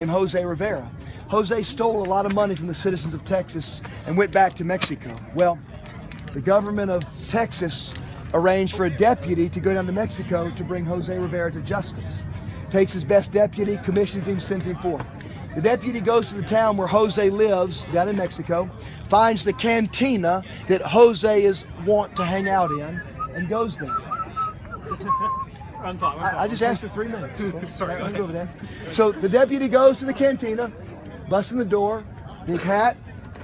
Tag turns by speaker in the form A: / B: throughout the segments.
A: Jose Rivera. Jose stole a lot of money from the citizens of Texas and went back to Mexico. Well, the government of Texas arranged for a deputy to go down to Mexico to bring Jose Rivera to justice. Takes his best deputy, commissions him, sends him forth. The deputy goes to the town where Jose lives, down in Mexico, finds the cantina that Jose is wont to hang out in, and goes there. I just asked for 3 minutes.
B: Sorry,
A: Let me go over there. So the deputy goes to the cantina, busts in the door, big hat,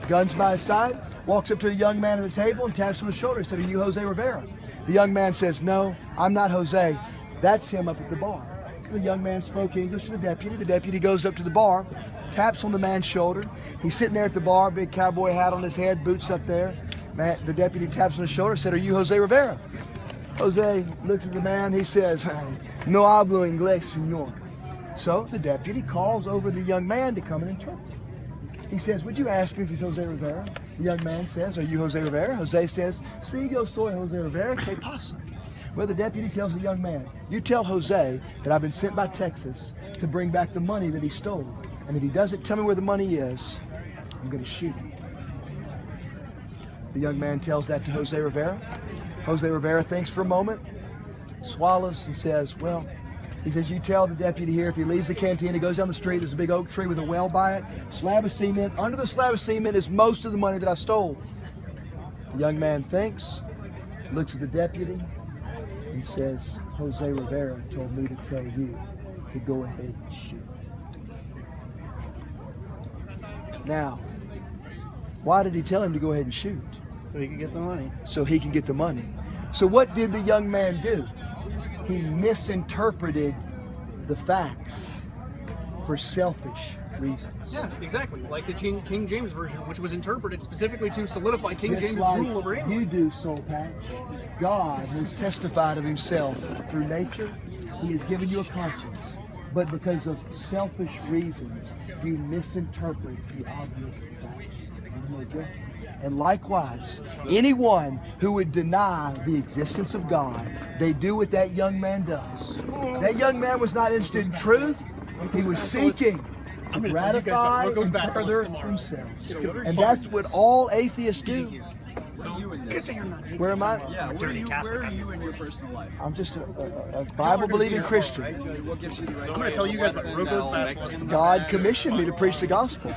A: guns by his side, walks up to the young man at the table and taps on his shoulder. He said, "Are you Jose Rivera?" The young man says, "No, I'm not Jose. That's him up at the bar." So the young man spoke English to the deputy. The deputy goes up to the bar, taps on the man's shoulder. He's sitting there at the bar, big cowboy hat on his head, boots up there. The deputy taps on his shoulder, said, "Are you Jose Rivera?" Jose looks at the man. He says, "No hablo inglés, señor." So the deputy calls over the young man to come and interpret. He says, "Would you ask me if he's Jose Rivera?" The young man says, "Are you Jose Rivera?" Jose says, "Sí, yo soy Jose Rivera. ¿Qué pasa?" Well, the deputy tells the young man, "You tell Jose that I've been sent by Texas to bring back the money that he stole. And if he doesn't tell me where the money is, I'm going to shoot him." The young man tells that to Jose Rivera. Jose Rivera thinks for a moment, swallows, and says, "Well," he says, "you tell the deputy here if he leaves the canteen, he goes down the street, there's a big oak tree with a well by it, slab of cement. Under the slab of cement is most of the money that I stole." The young man thinks, looks at the deputy, and says, "Jose Rivera told me to tell you to go ahead and shoot." Now, why did he tell him to go ahead and shoot?
B: So he can get the money.
A: So he can get the money. So what did the young man do? He misinterpreted the facts for selfish reasons.
B: Yeah, exactly. Like the King James Version, which was interpreted specifically to solidify King
A: Just
B: James'
A: like
B: rule over England.
A: you do, Soul Patch. God has testified of himself through nature. He has given you a conscience. But because of selfish reasons, you misinterpret the obvious facts. You're guilty. And likewise, anyone who would deny the existence of God, they do what that young man does. That young man was not interested in truth. He was seeking to gratify and further himself. And that's what all atheists do.
C: So you in
B: Good
C: this?
B: thing I'm not
A: Where am I?
C: Yeah,
B: Dirty Catholic.
C: where are you in your personal life?
A: I'm just a Bible-believing Christian.
C: What gives you the right?
B: I'm going to tell you guys about Rocco's Basilisk.
A: God commissioned me to preach the gospel.